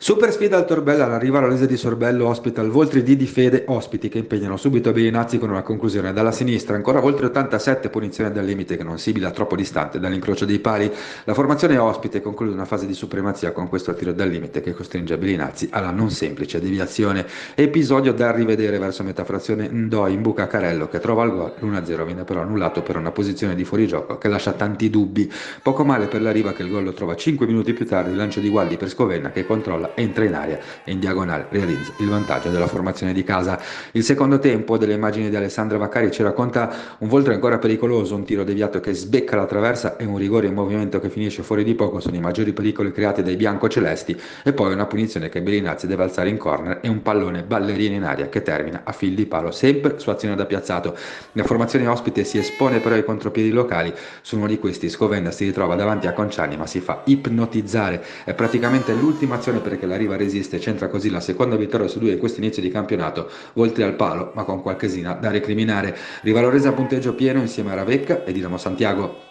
Super sfida al Torbella, la Rivarolese di Sorbello ospita il Voltri di Fede, ospiti che impegnano subito Belinazzi con una conclusione dalla sinistra, ancora Voltri 87, punizione dal limite che non sibila troppo distante dall'incrocio dei pali. La formazione ospite conclude una fase di supremazia con questo tiro dal limite che costringe Belinazzi alla non semplice deviazione. Episodio da rivedere verso metà frazione Ndoi in buca Carello che trova il gol, l'1-0 viene però annullato per una posizione di fuorigioco che lascia tanti dubbi. Poco male per la Riva che il gol lo trova 5 minuti più tardi, lancio di Gualdi per Scovenna che controlla, entra in aria e in diagonale realizza il vantaggio della formazione di casa. Il secondo tempo delle immagini di Alessandra Vaccari ci racconta un Voltro ancora pericoloso, un tiro deviato che sbecca la traversa e un rigore in movimento che finisce fuori di poco sono i maggiori pericoli creati dai biancocelesti e poi una punizione che Belinazzi deve alzare in corner e un pallone ballerino in aria che termina a fil di palo, sempre su azione da piazzato. La formazione ospite si espone però ai contropiedi locali, su uno di questi Scovenda si ritrova davanti a Conciani ma si fa ipnotizzare, è praticamente l'ultima azione perché la Riva resiste e centra così la seconda vittoria su due in questo inizio di campionato, oltre al palo ma con qualchesina da recriminare. Rivaloresa a punteggio pieno insieme a Ravecca e Dinamo Santiago.